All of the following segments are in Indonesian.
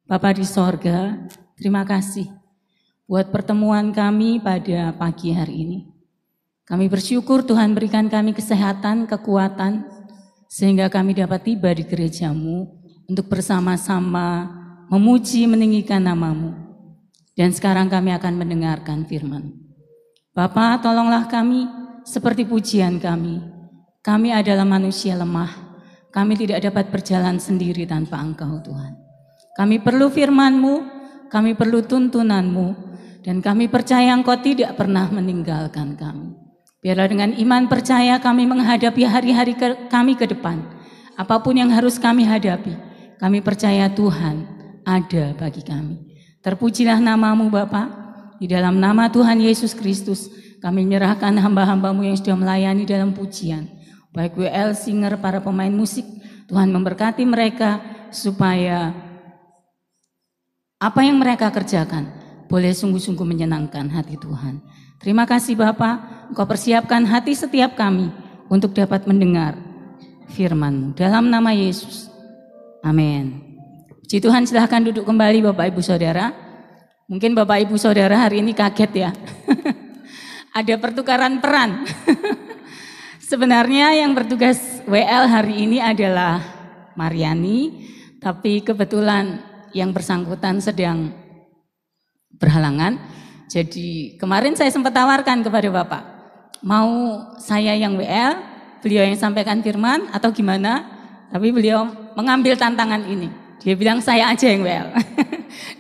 Bapa di sorga, terima kasih buat pertemuan kami pada pagi hari ini. Kami bersyukur Tuhan berikan kami kesehatan, kekuatan, sehingga kami dapat tiba di gereja-Mu untuk bersama-sama memuji, meninggikan nama-Mu. Dan sekarang kami akan mendengarkan firman. Bapa, tolonglah kami seperti pujian kami. Kami adalah manusia lemah. Kami tidak dapat berjalan sendiri tanpa Engkau, Tuhan. Kami perlu firman-Mu, kami perlu tuntunan-Mu, dan kami percaya Engkau tidak pernah meninggalkan kami. Biarlah dengan iman percaya kami menghadapi hari-hari kami ke depan. Apapun yang harus kami hadapi, kami percaya Tuhan ada bagi kami. Terpujilah nama-Mu Bapa, di dalam nama Tuhan Yesus Kristus, kami menyerahkan hamba-hamba-Mu yang sudah melayani dalam pujian. Baik WL, singer, para pemain musik, Tuhan memberkati mereka supaya apa yang mereka kerjakan boleh sungguh-sungguh menyenangkan hati Tuhan. Terima kasih Bapa, Engkau persiapkan hati setiap kami untuk dapat mendengar firman-Mu. Dalam nama Yesus, amin. Puji Tuhan, silahkan duduk kembali Bapak Ibu Saudara. Mungkin Bapak Ibu Saudara hari ini kaget ya. Ada pertukaran peran. Sebenarnya yang bertugas WL hari ini adalah Mariani, tapi kebetulan yang bersangkutan sedang berhalangan. Jadi kemarin saya sempat tawarkan kepada Bapak, mau saya yang WL, beliau yang sampaikan firman atau gimana? Tapi beliau mengambil tantangan ini. Dia bilang saya aja yang WL.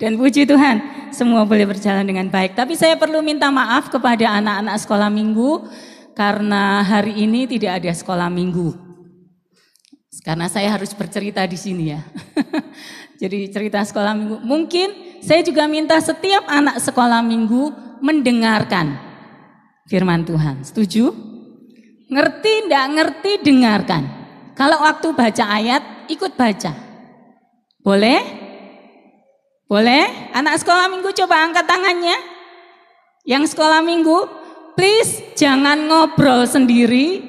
Dan puji Tuhan, semua boleh berjalan dengan baik. Tapi saya perlu minta maaf kepada anak-anak sekolah minggu karena hari ini tidak ada sekolah minggu. Karena saya harus bercerita di sini ya. Jadi cerita sekolah minggu. Mungkin saya juga minta setiap anak sekolah minggu mendengarkan firman Tuhan. Setuju? Ngerti enggak ngerti dengarkan. Kalau waktu baca ayat ikut baca. Boleh? Boleh? Anak sekolah minggu coba angkat tangannya. Yang sekolah minggu, please jangan ngobrol sendiri.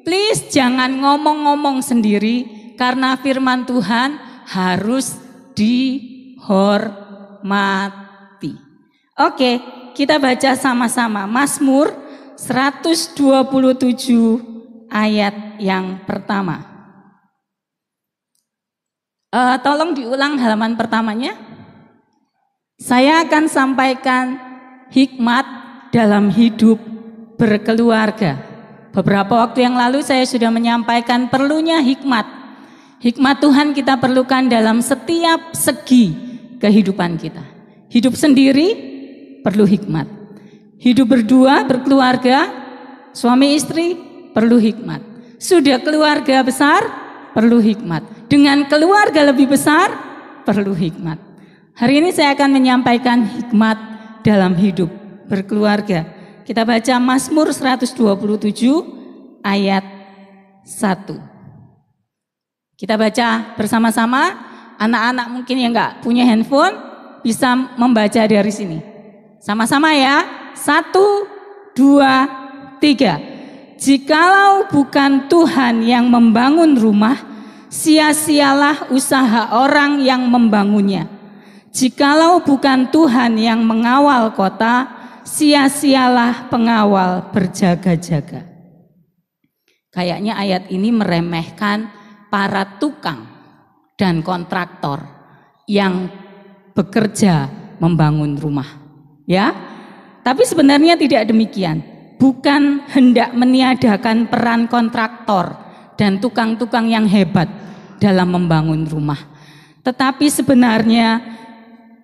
Please jangan ngomong-ngomong sendiri. Karena firman Tuhan harus dihormati. Oke, kita baca sama-sama Mazmur 127 ayat yang pertama. Tolong diulang halaman pertamanya. Saya akan sampaikan hikmat dalam hidup berkeluarga. Beberapa waktu yang lalu saya sudah menyampaikan perlunya hikmat. Hikmat Tuhan kita perlukan dalam setiap segi kehidupan kita. Hidup sendiri perlu hikmat. Hidup berdua, berkeluarga, suami istri perlu hikmat. Sudah keluarga besar perlu hikmat. Dengan keluarga lebih besar perlu hikmat. Hari ini saya akan menyampaikan hikmat dalam hidup berkeluarga. Kita baca Mazmur 127 ayat 1. Kita baca bersama-sama, anak-anak mungkin yang enggak punya handphone bisa membaca dari sini. Sama-sama ya, 1, 2, 3. Jikalau bukan Tuhan yang membangun rumah, sia-sialah usaha orang yang membangunnya. Jikalau bukan Tuhan yang mengawal kota, sia-sialah pengawal berjaga-jaga. Kayaknya ayat ini meremehkan para tukang dan kontraktor yang bekerja membangun rumah, ya. Tapi sebenarnya tidak demikian. Bukan hendak meniadakan peran kontraktor dan tukang-tukang yang hebat dalam membangun rumah. Tetapi sebenarnya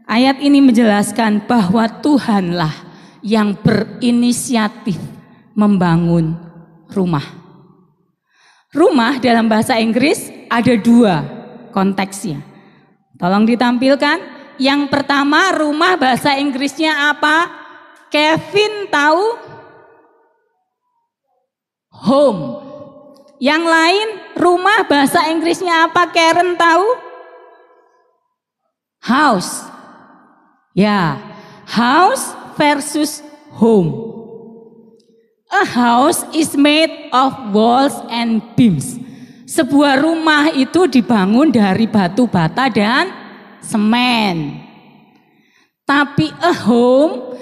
ayat ini menjelaskan bahwa Tuhanlah yang berinisiatif membangun rumah. Rumah dalam bahasa Inggris ada 2 konteksnya. Tolong ditampilkan. Yang pertama rumah bahasa Inggrisnya apa? Kevin tahu? Home. Yang lain rumah bahasa Inggrisnya apa? Karen tahu? House. Ya, house versus home. A house is made of walls and beams. Sebuah rumah itu dibangun dari batu bata dan semen. Tapi a home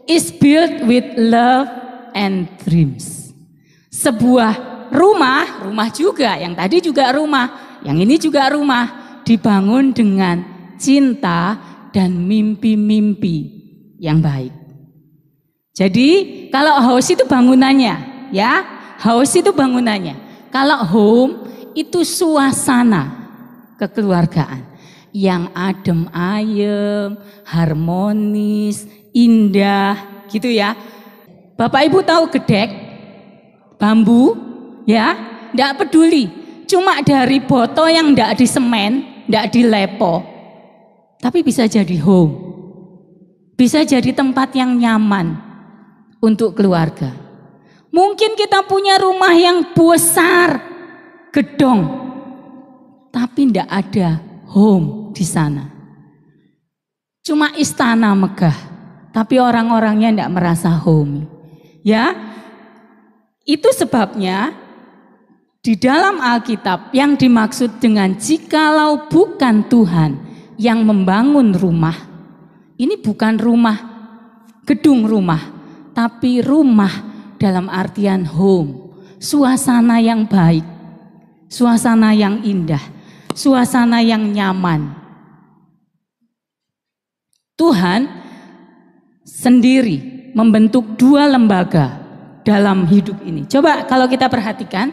is built with love and dreams. Sebuah rumah juga, yang tadi juga rumah, yang ini juga rumah, dibangun dengan cinta dan mimpi-mimpi yang baik. Jadi kalau house itu bangunannya, ya, house itu bangunannya. Kalau home itu suasana kekeluargaan yang adem ayem, harmonis, indah, gitu ya. Bapak Ibu tahu gedek, bambu, ya, enggak peduli. Cuma dari boto yang enggak disemen, enggak dilepo, tapi bisa jadi home. Bisa jadi tempat yang nyaman untuk keluarga. Mungkin kita punya rumah yang besar, gedong, tapi enggak ada home di sana. Cuma istana megah, tapi orang-orangnya enggak merasa home. Ya, itu sebabnya di dalam Alkitab yang dimaksud dengan jikalau bukan Tuhan yang membangun rumah, ini bukan rumah, gedung rumah, tapi rumah dalam artian home, suasana yang baik, suasana yang indah, suasana yang nyaman. Tuhan sendiri membentuk dua lembaga dalam hidup ini. Coba kalau kita perhatikan,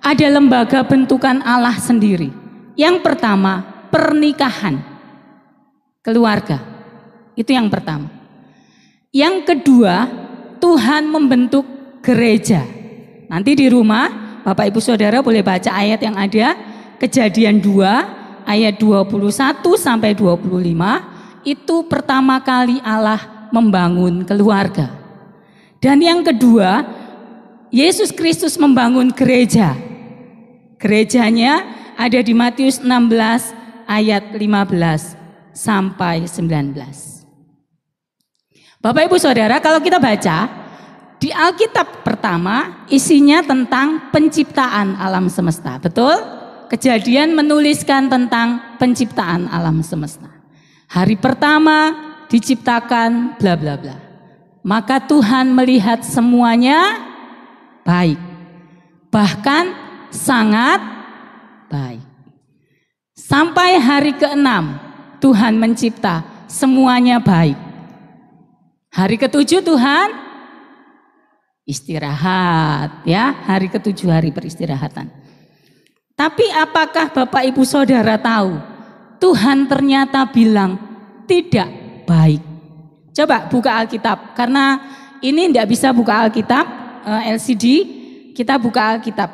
ada lembaga bentukan Allah sendiri. Yang pertama, pernikahan, keluarga. Itu yang pertama. Yang kedua, Tuhan membentuk gereja. Nanti di rumah Bapak Ibu Saudara boleh baca ayat yang ada, Kejadian 2 ayat 21 sampai 25. Itu pertama kali Allah membangun keluarga. Dan yang kedua, Yesus Kristus membangun gereja. Gerejanya ada di Matius 16 ayat 15 sampai 19. Bapak Ibu Saudara, kalau kita baca di Alkitab pertama isinya tentang penciptaan alam semesta, betul? Kejadian menuliskan tentang penciptaan alam semesta. Hari pertama diciptakan bla bla bla. Maka Tuhan melihat semuanya baik, bahkan sangat baik. Sampai hari ke-6 Tuhan mencipta, semuanya baik. Hari ke-7 Tuhan istirahat, ya, hari ke-7 hari peristirahatan. Tapi apakah Bapak Ibu Saudara tahu Tuhan ternyata bilang tidak baik? Coba buka Alkitab, karena ini tidak bisa buka Alkitab LCD, kita buka Alkitab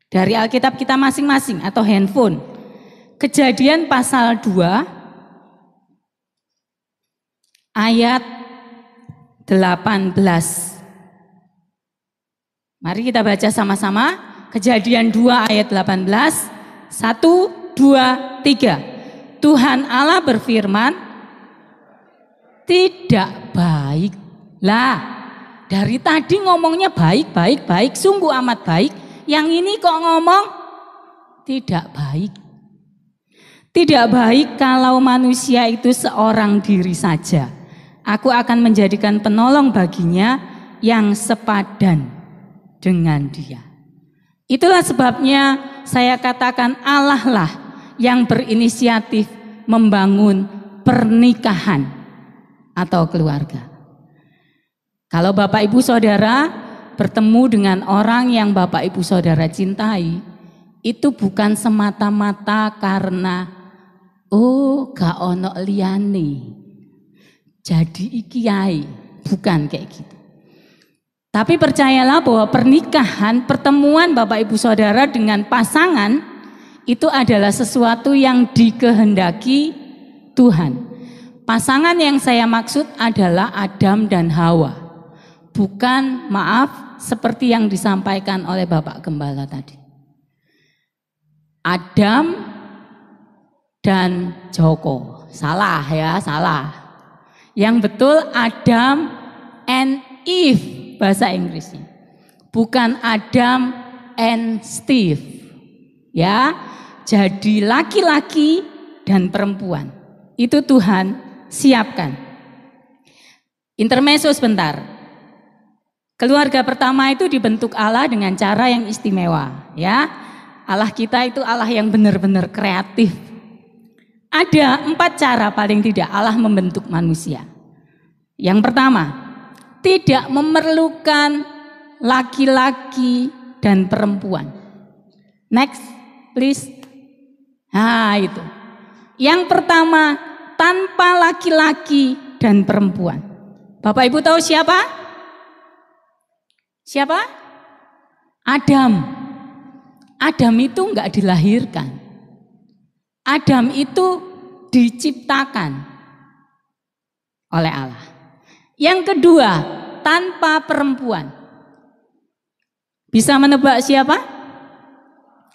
dari Alkitab kita masing-masing atau handphone. Kejadian pasal 2 ayat 18. Mari kita baca sama-sama. Kejadian 2 ayat 18. 1, 2, 3. Tuhan Allah berfirman, tidak baik. Lah, dari tadi ngomongnya baik, baik, baik, sungguh amat baik. Yang ini kok ngomong tidak baik. Tidak baik kalau manusia itu seorang diri saja. Aku akan menjadikan penolong baginya yang sepadan dengan dia. Itulah sebabnya saya katakan Allah lah yang berinisiatif membangun pernikahan atau keluarga. Kalau Bapak Ibu Saudara bertemu dengan orang yang Bapak Ibu Saudara cintai, itu bukan semata-mata karena gak ono liyane, jadi iki ae, bukan kayak gitu. Tapi percayalah bahwa pernikahan, pertemuan Bapak Ibu Saudara dengan pasangan itu adalah sesuatu yang dikehendaki Tuhan. Pasangan yang saya maksud adalah Adam dan Hawa. Bukan, maaf, seperti yang disampaikan oleh Bapak Gembala tadi. Adam dan Joko. Salah ya, salah. Yang betul Adam and Eve bahasa Inggrisnya. Bukan Adam and Steve. Ya, jadi laki-laki dan perempuan. Itu Tuhan siapkan. Intermezzo sebentar. Keluarga pertama itu dibentuk Allah dengan cara yang istimewa, ya. Allah kita itu Allah yang benar-benar kreatif. Ada 4 cara paling tidak Allah membentuk manusia. Yang pertama, tidak memerlukan laki-laki dan perempuan. Next, please. Nah, itu. Yang pertama, tanpa laki-laki dan perempuan. Bapak Ibu tahu siapa? Siapa? Adam. Adam itu enggak dilahirkan. Adam itu diciptakan oleh Allah. Yang kedua, tanpa perempuan. Bisa menebak siapa?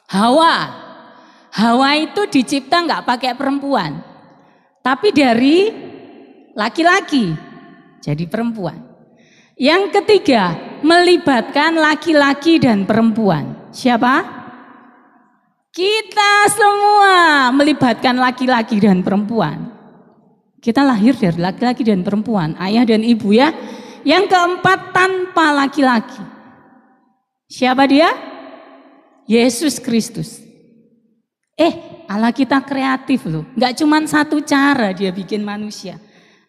Hawa. Hawa itu dicipta enggak pakai perempuan, tapi dari laki-laki, jadi perempuan. Yang ketiga, melibatkan laki-laki dan perempuan. Siapa? Kita semua melibatkan laki-laki dan perempuan. Kita lahir dari laki-laki dan perempuan, ayah dan ibu ya. Yang keempat, tanpa laki-laki. Siapa dia? Yesus Kristus. Allah kita kreatif loh. Enggak cuma satu cara dia bikin manusia.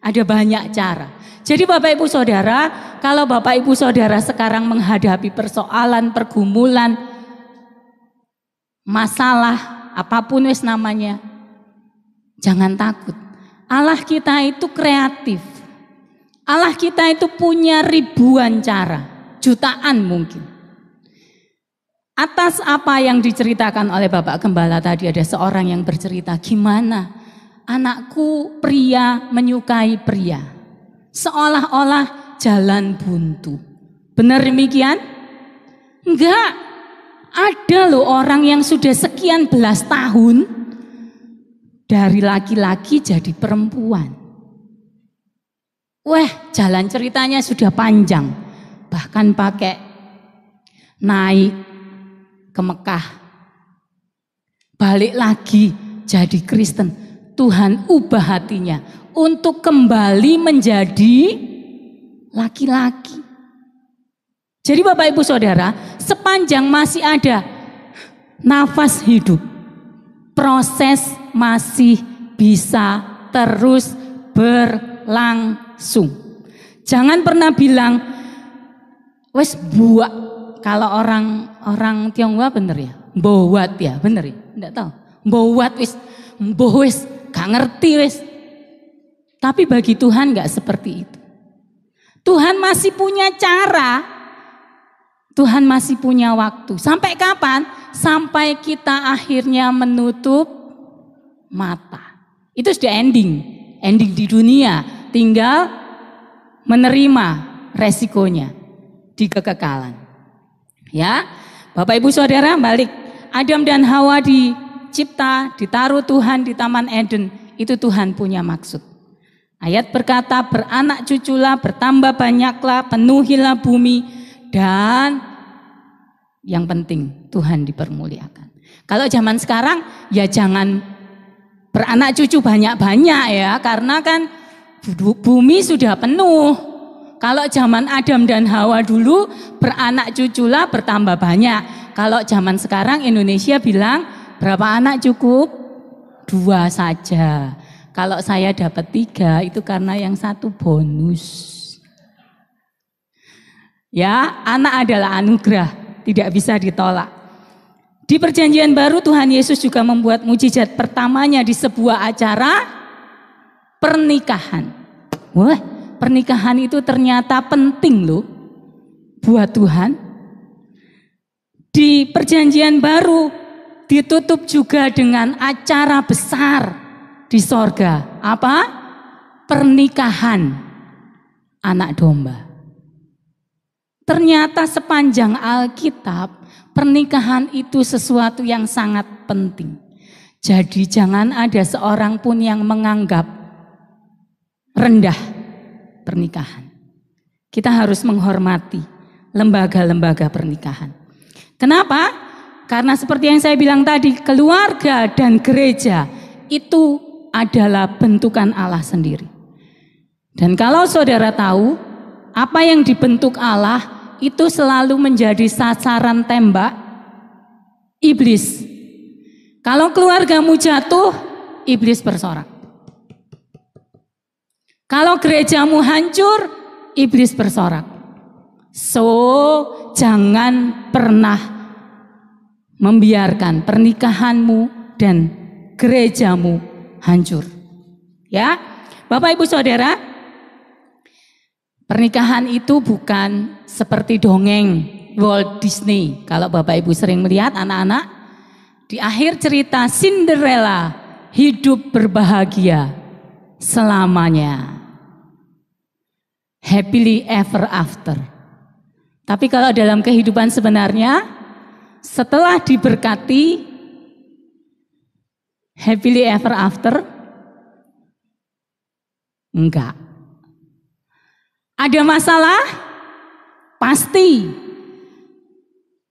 Ada banyak cara. Jadi Bapak Ibu Saudara, kalau Bapak Ibu Saudara sekarang menghadapi persoalan, pergumulan, masalah, apapun wis namanya, jangan takut. Allah kita itu kreatif. Allah kita itu punya ribuan cara, jutaan mungkin. Atas apa yang diceritakan oleh Bapak Gembala tadi, ada seorang yang bercerita, gimana anakku pria menyukai pria. Seolah-olah jalan buntu. Benar demikian? Enggak. Ada loh orang yang sudah sekian belas tahun dari laki-laki jadi perempuan. Jalan ceritanya sudah panjang. Bahkan pakai naik ke Mekah. Balik lagi jadi Kristen. Tuhan ubah hatinya untuk kembali menjadi laki-laki. Jadi Bapak Ibu Saudara, sepanjang masih ada nafas hidup, proses masih bisa terus berlangsung. Jangan pernah bilang, wes buak. Kalau orang Tionghoa bener ya, mbowat ya, bener ya, enggak tahu. Mbowat wes, mboh wes, gak ngerti wes. Tapi bagi Tuhan gak seperti itu. Tuhan masih punya cara, Tuhan masih punya waktu. Sampai kapan? Sampai kita akhirnya menutup mata. Itu sudah ending di dunia. Tinggal menerima resikonya di kekekalan. Ya, Bapak Ibu Saudara, balik. Adam dan Hawa dicipta, ditaruh Tuhan di Taman Eden. Itu Tuhan punya maksud. Ayat berkata, beranak cuculah, bertambah banyaklah, penuhilah bumi, dan yang penting Tuhan dipermuliakan. Kalau zaman sekarang ya jangan beranak cucu banyak-banyak ya, karena kan bumi sudah penuh. Kalau zaman Adam dan Hawa dulu beranak cuculah, bertambah banyak. Kalau zaman sekarang Indonesia bilang berapa anak cukup? 2 saja. Kalau saya dapat 3 itu karena yang 1 bonus. Ya, anak adalah anugerah, tidak bisa ditolak. Di Perjanjian Baru Tuhan Yesus juga membuat mujizat pertamanya di sebuah acara pernikahan. Wah, pernikahan itu ternyata penting loh buat Tuhan. Di Perjanjian Baru ditutup juga dengan acara besar di sorga. Apa? Pernikahan anak domba. Ternyata sepanjang Alkitab, pernikahan itu sesuatu yang sangat penting. Jadi jangan ada seorang pun yang menganggap rendah pernikahan. Kita harus menghormati lembaga-lembaga pernikahan. Kenapa? Karena seperti yang saya bilang tadi, keluarga dan gereja itu adalah bentukan Allah sendiri. Dan kalau saudara tahu, apa yang dibentuk Allah itu selalu menjadi sasaran tembak iblis. Kalau keluargamu jatuh, iblis bersorak. Kalau gerejamu hancur, iblis bersorak. So, jangan pernah membiarkan pernikahanmu dan gerejamu hancur. Ya, Bapak Ibu Saudara, pernikahan itu bukan seperti dongeng Walt Disney. Kalau Bapak Ibu sering melihat anak-anak, di akhir cerita Cinderella hidup berbahagia selamanya. Happily ever after. Tapi kalau dalam kehidupan sebenarnya, setelah diberkati happily ever after, enggak. Ada masalah? Pasti.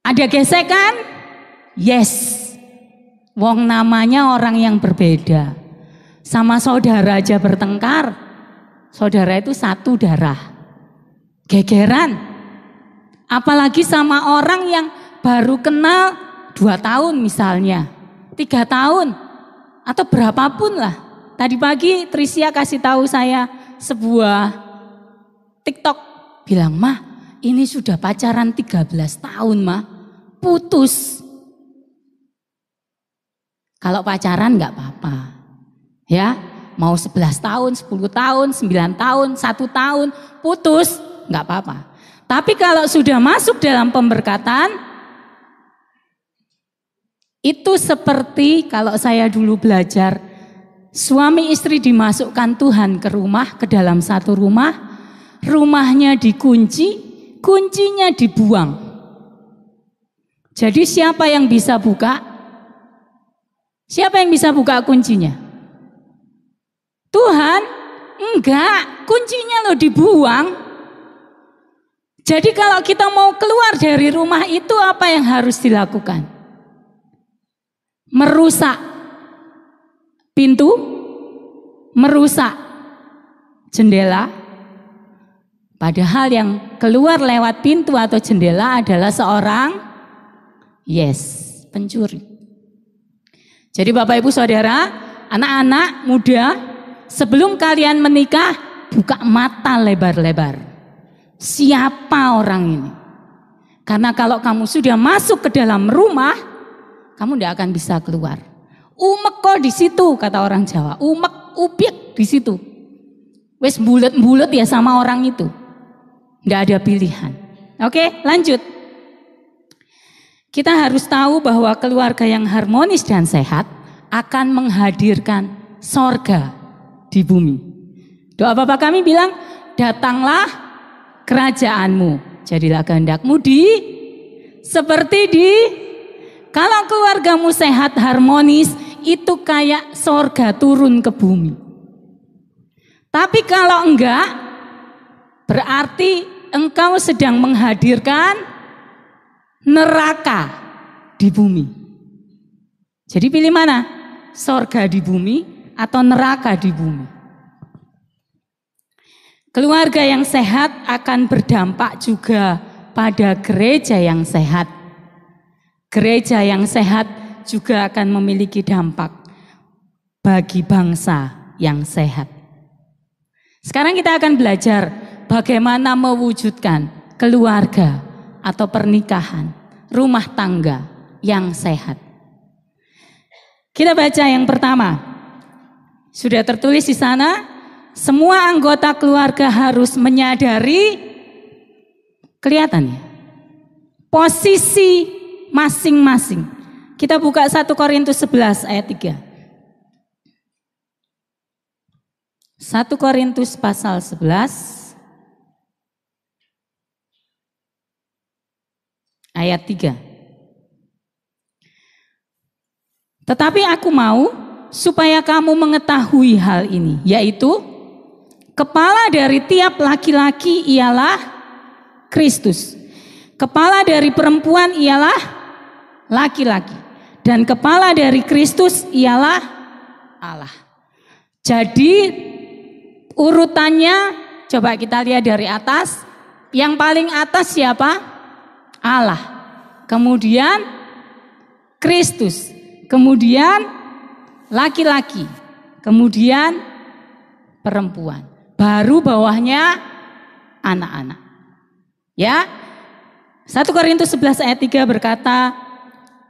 Ada gesekan? Yes. Wong namanya orang yang berbeda. Sama saudara aja bertengkar. Saudara itu satu darah. Gegeran. Apalagi sama orang yang baru kenal 2 tahun misalnya. 3 tahun. Atau berapapun lah. Tadi pagi Trisia kasih tahu saya sebuah TikTok. Bilang, "Mah, ini sudah pacaran 13 tahun, Mah. Putus." Kalau pacaran nggak apa-apa. Ya, mau 11 tahun, 10 tahun, 9 tahun, 1 tahun, putus, nggak apa-apa. Tapi kalau sudah masuk dalam pemberkatan, itu seperti kalau saya dulu belajar, suami istri dimasukkan Tuhan ke rumah, ke dalam satu rumah, rumahnya dikunci, kuncinya dibuang. Jadi siapa yang bisa buka? Siapa yang bisa buka kuncinya? Tuhan, enggak, kuncinya lo dibuang. Jadi kalau kita mau keluar dari rumah itu apa yang harus dilakukan? Merusak pintu, merusak jendela. Padahal yang keluar lewat pintu atau jendela adalah seorang pencuri. Jadi Bapak Ibu Saudara, anak-anak muda, sebelum kalian menikah, buka mata lebar-lebar. Siapa orang ini? Karena kalau kamu sudah masuk ke dalam rumah, kamu tidak akan bisa keluar. Umek kok di situ, kata orang Jawa. Umek, upiek di situ. Wes bulet-bulet ya sama orang itu. Tidak ada pilihan. Oke, lanjut. Kita harus tahu bahwa keluarga yang harmonis dan sehat akan menghadirkan sorga di bumi. Doa Bapa kami bilang, datanglah kerajaanmu, jadilah kehendakmu seperti di, kalau keluargamu sehat harmonis, itu kayak sorga turun ke bumi. Tapi kalau enggak, berarti engkau sedang menghadirkan neraka di bumi. Jadi pilih mana? Sorga di bumi atau neraka di bumi? Keluarga yang sehat akan berdampak juga pada gereja yang sehat. Gereja yang sehat juga akan memiliki dampak bagi bangsa yang sehat. Sekarang kita akan belajar bagaimana mewujudkan keluarga atau pernikahan, rumah tangga yang sehat. Kita baca yang pertama. Sudah tertulis di sana, semua anggota keluarga harus menyadari, kelihatan ya, posisi masing-masing. Kita buka 1 Korintus 11 ayat 3. 1 Korintus pasal 11 ayat 3. Tetapi aku mau supaya kamu mengetahui hal ini, yaitu kepala dari tiap laki-laki ialah Kristus. Kepala dari perempuan ialah laki-laki. Dan kepala dari Kristus ialah Allah. Jadi urutannya coba kita lihat dari atas. Yang paling atas siapa? Allah. Kemudian Kristus. Kemudian laki-laki. Kemudian perempuan. Baru bawahnya anak-anak. Ya. 1 Korintus 11 ayat 3 berkata,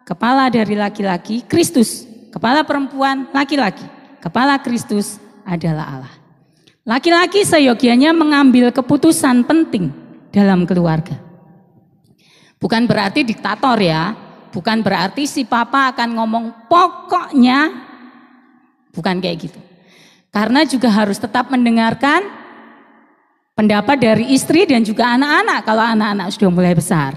kepala dari laki-laki Kristus, kepala perempuan laki-laki, kepala Kristus adalah Allah. Laki-laki seyogianya mengambil keputusan penting dalam keluarga. Bukan berarti diktator ya, bukan berarti si papa akan ngomong pokoknya, bukan kayak gitu. Karena juga harus tetap mendengarkan pendapat dari istri dan juga anak-anak kalau anak-anak sudah mulai besar.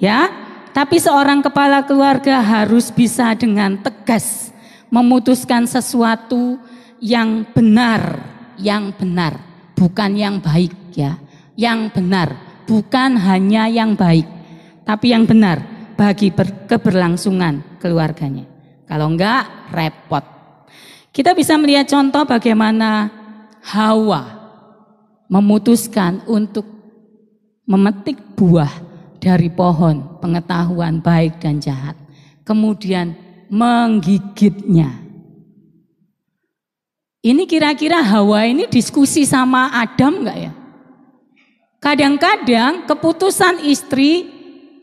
Ya, tapi seorang kepala keluarga harus bisa dengan tegas memutuskan sesuatu yang benar, bukan yang baik ya. Yang benar, bukan hanya yang baik, tapi yang benar bagi keberlangsungan keluarganya. Kalau enggak repot. Kita bisa melihat contoh bagaimana Hawa memutuskan untuk memetik buah dari pohon pengetahuan baik dan jahat, kemudian menggigitnya. Ini kira-kira Hawa ini diskusi sama Adam enggak ya? Kadang-kadang keputusan istri,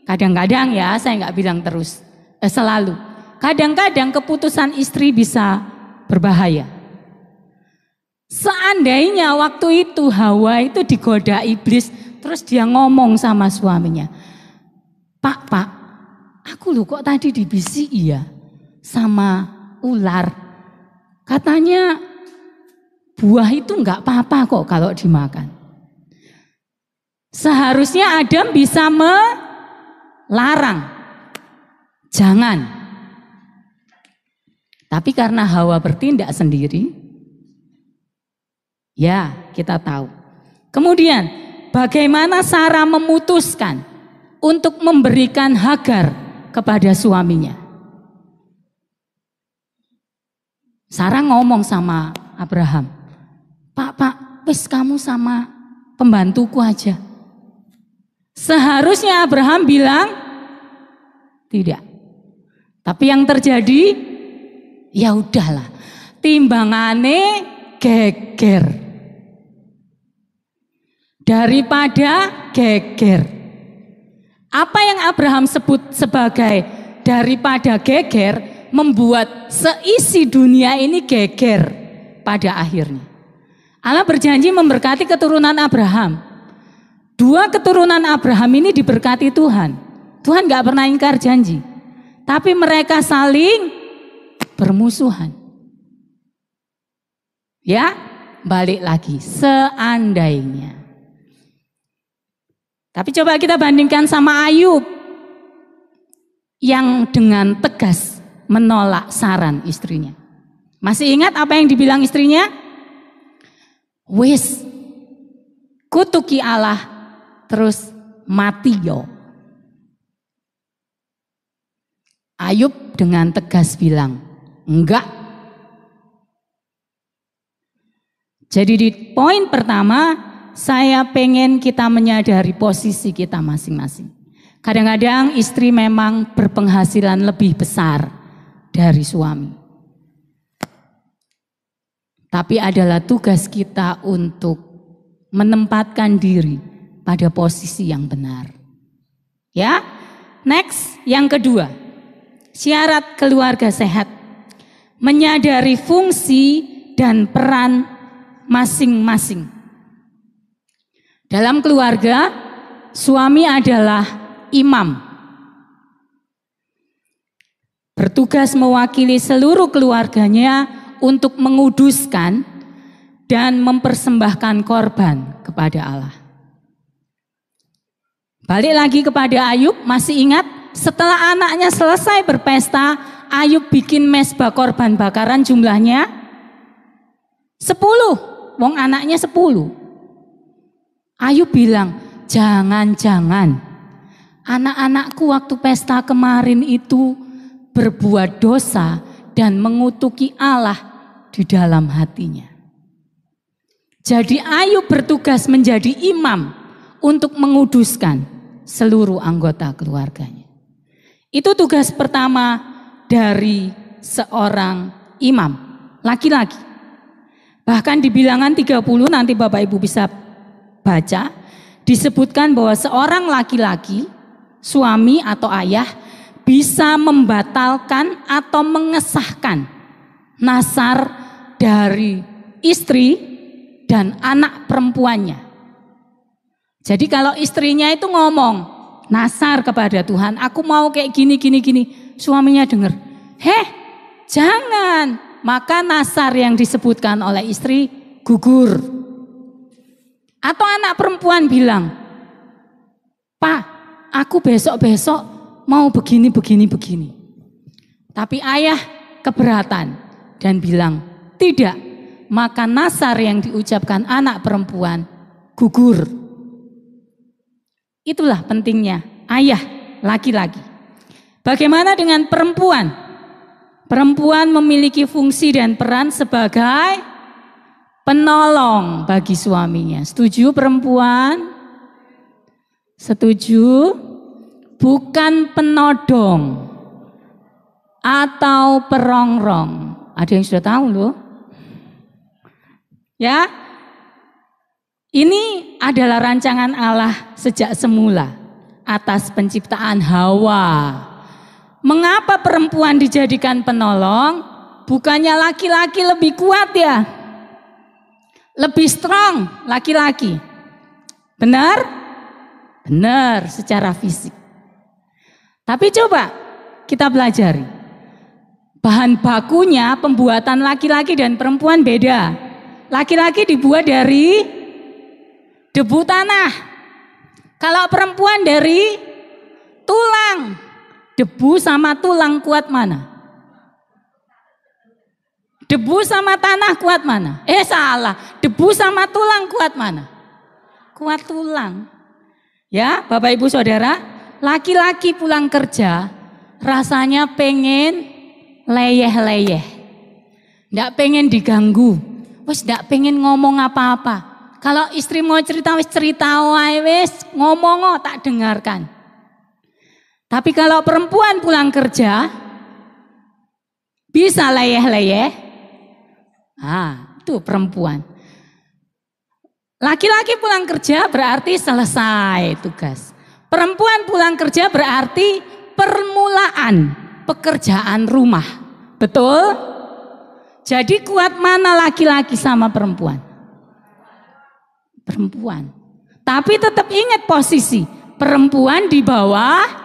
kadang-kadang ya, saya enggak bilang terus, selalu. Kadang-kadang keputusan istri bisa berbahaya. Seandainya waktu itu Hawa itu digoda iblis, terus dia ngomong sama suaminya, Pak, aku loh kok tadi dibisiki ya sama ular. Katanya buah itu enggak apa-apa kok kalau dimakan. Seharusnya Adam bisa melarang, jangan. Tapi karena Hawa bertindak sendiri, ya, kita tahu. Kemudian, bagaimana Sarah memutuskan untuk memberikan Hagar kepada suaminya? Sarah ngomong sama Abraham, Pak, wis kamu sama pembantuku aja. Seharusnya Abraham bilang, tidak. Tapi yang terjadi, ya udahlah, timbangane geger. Daripada geger. Apa yang Abraham sebut sebagai daripada geger, membuat seisi dunia ini geger pada akhirnya. Allah berjanji memberkati keturunan Abraham. 2 keturunan Abraham ini diberkati Tuhan. Tuhan gak pernah ingkar janji. Tapi mereka saling bermusuhan. Ya, balik lagi, seandainya. Tapi coba kita bandingkan sama Ayub yang dengan tegas menolak saran istrinya. Masih ingat apa yang dibilang istrinya? Wis, kutuki Allah terus mati yo. Ayub dengan tegas bilang, enggak. Jadi di poin pertama, saya pengen kita menyadari posisi kita masing-masing. Kadang-kadang istri memang berpenghasilan lebih besar dari suami. Tapi adalah tugas kita untuk menempatkan diri pada posisi yang benar. Ya, next, yang kedua, syarat keluarga sehat. Menyadari fungsi dan peran masing-masing. Dalam keluarga, suami adalah imam. Bertugas mewakili seluruh keluarganya untuk menguduskan dan mempersembahkan korban kepada Allah. Balik lagi kepada Ayub, masih ingat setelah anaknya selesai berpesta, Ayub bikin mezbah korban bakaran jumlahnya 10. Wong anaknya 10. Ayub bilang, jangan-jangan anak-anakku waktu pesta kemarin itu berbuat dosa dan mengutuki Allah di dalam hatinya. Jadi Ayub bertugas menjadi imam untuk menguduskan seluruh anggota keluarganya. Itu tugas pertama dari seorang imam, laki-laki. Bahkan di Bilangan 30 nanti Bapak Ibu bisa baca, disebutkan bahwa seorang laki-laki, suami atau ayah bisa membatalkan atau mengesahkan nasar dari istri dan anak perempuannya. Jadi kalau istrinya itu ngomong nasar kepada Tuhan, aku mau kayak gini, suaminya dengar, jangan, maka nasar yang disebutkan oleh istri gugur. Atau anak perempuan bilang, Pak, aku besok-besok mau begini. Tapi ayah keberatan dan bilang, tidak, maka nasar yang diucapkan anak perempuan gugur. Itulah pentingnya ayah laki-laki. Bagaimana dengan perempuan? Perempuan memiliki fungsi dan peran sebagai penolong bagi suaminya. Setuju perempuan? Setuju? Bukan penodong atau perongrong. Ada yang sudah tahu loh. Ya, ini adalah rancangan Allah sejak semula atas penciptaan Hawa. Mengapa perempuan dijadikan penolong? Bukannya laki-laki lebih kuat ya? Lebih strong laki-laki. Benar? Benar secara fisik. Tapi coba kita pelajari. Bahan bakunya pembuatan laki-laki dan perempuan beda. Laki-laki dibuat dari debu tanah. Kalau perempuan dari tulang. Debu sama tulang kuat mana? Debu sama tanah kuat mana? Salah. Debu sama tulang kuat mana? Kuat tulang. Ya, Bapak Ibu Saudara, laki-laki pulang kerja rasanya pengen leyeh-leyeh. Nggak pengen diganggu. Nggak pengen ngomong apa-apa. Kalau istri mau cerita, cerita wae wis, ngomong tak dengarkan. Tapi kalau perempuan pulang kerja bisa leyeh-leyeh. Itu perempuan. Laki-laki pulang kerja berarti selesai tugas. Perempuan pulang kerja berarti permulaan pekerjaan rumah. Betul? Jadi kuat mana laki-laki sama perempuan? Perempuan. Tapi tetap ingat posisi perempuan di bawah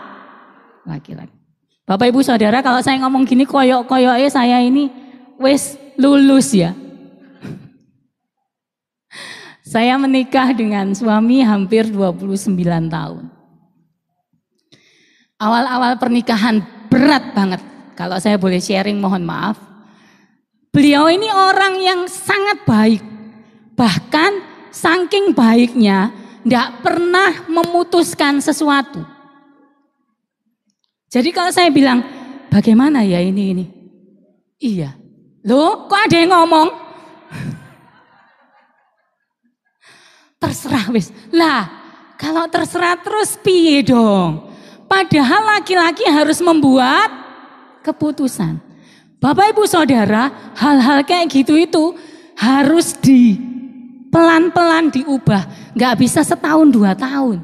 laki-laki. Bapak Ibu Saudara, kalau saya ngomong gini koyok-koyoknya saya ini wis lulus ya. Saya menikah dengan suami hampir 29 tahun. Awal-awal pernikahan berat banget. Kalau saya boleh sharing, mohon maaf. Beliau ini orang yang sangat baik. Bahkan saking baiknya tidak pernah memutuskan sesuatu. Jadi kalau saya bilang, bagaimana ya ini? Iya. Loh, kok ada yang ngomong? Terserah wis. Lah, kalau terserah terus piye dong? Padahal laki-laki harus membuat keputusan. Bapak Ibu Saudara, hal-hal kayak gitu itu harus pelan-pelan diubah. Gak bisa setahun 2 tahun.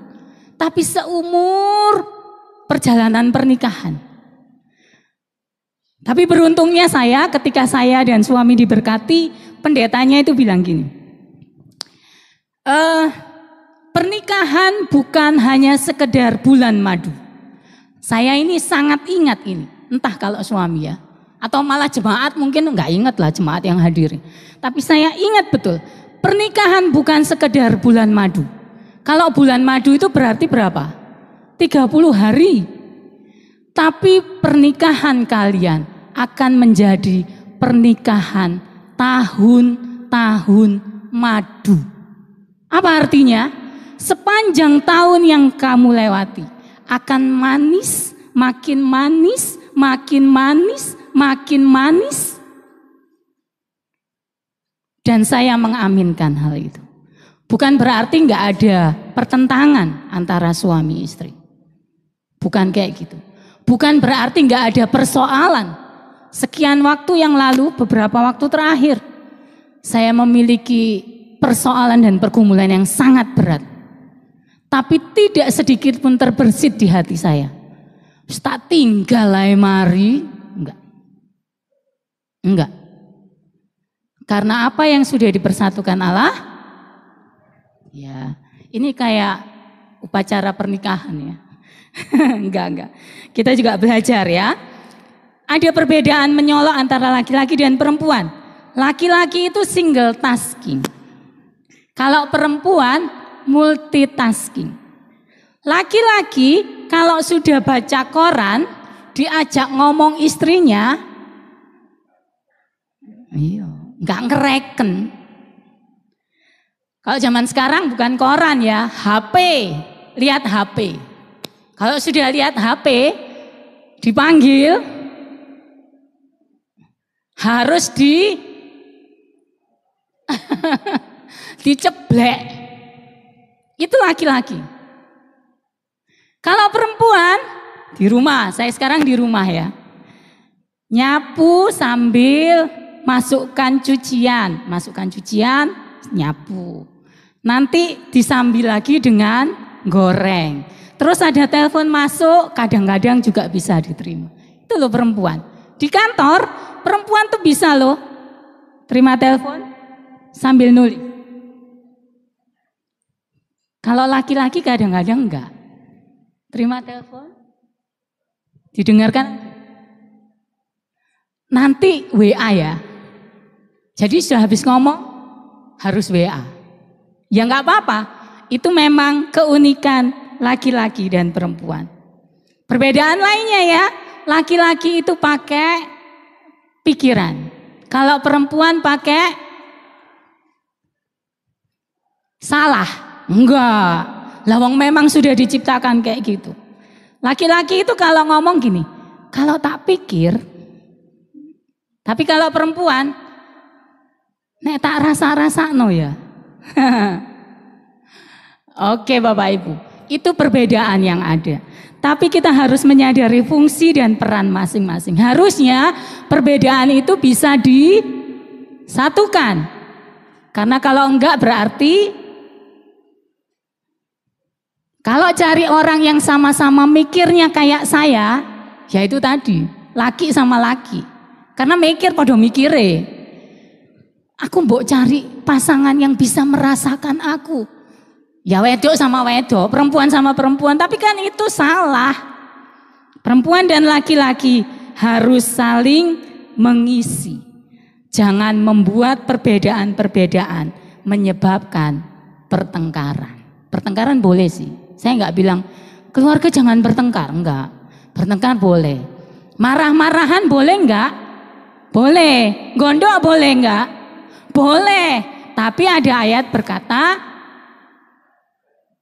Tapi seumur perjalanan pernikahan. Tapi beruntungnya saya ketika saya dan suami diberkati, pendetanya itu bilang gini. Pernikahan bukan hanya sekedar bulan madu. Saya ini sangat ingat ini. Entah kalau suami ya. Atau malah jemaat mungkin enggak ingat lah jemaat yang hadir. Tapi saya ingat betul. Pernikahan bukan sekedar bulan madu. Kalau bulan madu itu berarti berapa? 30 hari. Tapi pernikahan kalian akan menjadi pernikahan tahun-tahun madu. Apa artinya? Sepanjang tahun yang kamu lewati akan manis, makin manis, makin manis, makin manis. Dan saya mengaminkan hal itu. Bukan berarti nggak ada pertentangan antara suami istri. Bukan kayak gitu. Bukan berarti nggak ada persoalan. Sekian waktu yang lalu, beberapa waktu terakhir, saya memiliki persoalan dan pergumulan yang sangat berat. Tapi tidak sedikit pun terbersit di hati saya. Tak tinggal mari, enggak. Karena apa yang sudah dipersatukan Allah, ya ini kayak upacara pernikahan ya. Enggak. Kita juga belajar ya. Ada perbedaan menyolok antara laki-laki dan perempuan. Laki-laki itu single tasking. Kalau perempuan multitasking. Laki-laki kalau sudah baca koran, diajak ngomong istrinya, nggak ngereken. Kalau zaman sekarang bukan koran ya, HP, lihat HP. Kalau sudah lihat HP, dipanggil, harus diceblek. Itu laki-laki. Kalau perempuan di rumah, saya sekarang di rumah ya. Nyapu sambil masukkan cucian, nyapu. Nanti disambil lagi dengan goreng. Terus ada telepon masuk, kadang-kadang juga bisa diterima. Itu loh perempuan. Di kantor, perempuan tuh bisa loh terima telepon sambil nulis. Kalau laki-laki kadang-kadang enggak. Terima telepon, didengarkan, nanti WA ya. Jadi sudah habis ngomong, harus WA. Ya enggak apa-apa, itu memang keunikan laki-laki dan perempuan. Perbedaan lainnya ya, laki-laki itu pakai pikiran. Kalau perempuan pakai salah, enggak. Lawang memang sudah diciptakan kayak gitu. Laki-laki itu kalau ngomong gini, kalau tak pikir, tapi kalau perempuan, nek tak rasa-rasa no ya. Oke Bapak Ibu, itu perbedaan yang ada. Tapi kita harus menyadari fungsi dan peran masing-masing. Harusnya perbedaan itu bisa disatukan. Karena kalau enggak berarti kalau cari orang yang sama-sama mikirnya kayak saya, ya itu tadi, laki sama laki. Karena mikir pada mikire. Aku mbok cari pasangan yang bisa merasakan aku. Ya wedok sama wedok, perempuan sama perempuan, tapi kan itu salah. Perempuan dan laki-laki harus saling mengisi. Jangan membuat perbedaan-perbedaan menyebabkan pertengkaran. Pertengkaran boleh sih. Saya enggak bilang keluarga jangan bertengkar, enggak. Bertengkar boleh. Marah-marahan boleh enggak? Boleh. Gondok boleh enggak? Boleh. Tapi ada ayat berkata,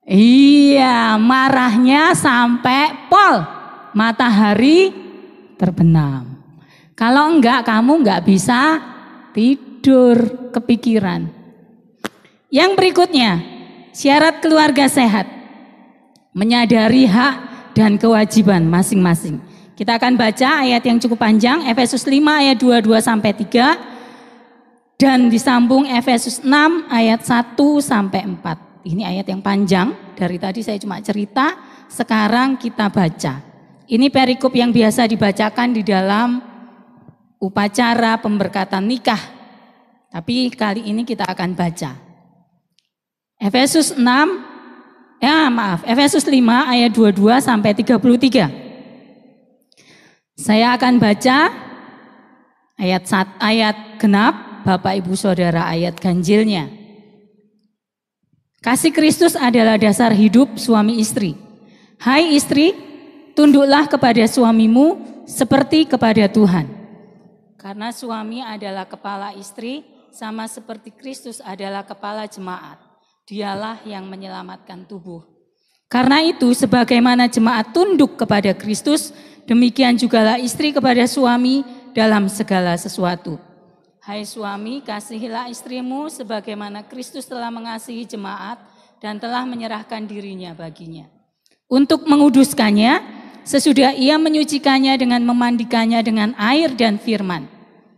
iya, marahnya sampai pol, matahari terbenam. Kalau enggak, kamu enggak bisa tidur, kepikiran. Yang berikutnya, syarat keluarga sehat. Menyadari hak dan kewajiban masing-masing. Kita akan baca ayat yang cukup panjang, Efesus 5 ayat 22-3 dan disambung Efesus 6 ayat 1-4. Ini ayat yang panjang, dari tadi saya cuma cerita, sekarang kita baca. Ini perikop yang biasa dibacakan di dalam upacara pemberkatan nikah. Tapi kali ini kita akan baca. Efesus 5 ayat 22-33. Saya akan baca ayat genap, Bapak Ibu Saudara ayat ganjilnya. Kasih Kristus adalah dasar hidup suami istri. Hai istri, tunduklah kepada suamimu seperti kepada Tuhan. Karena suami adalah kepala istri, sama seperti Kristus adalah kepala jemaat. Dialah yang menyelamatkan tubuh. Karena itu sebagaimana jemaat tunduk kepada Kristus, demikian jugalah istri kepada suami dalam segala sesuatu. Hai suami, kasihilah istrimu sebagaimana Kristus telah mengasihi jemaat dan telah menyerahkan dirinya baginya. Untuk menguduskannya, sesudah ia menyucikannya dengan memandikannya dengan air dan firman.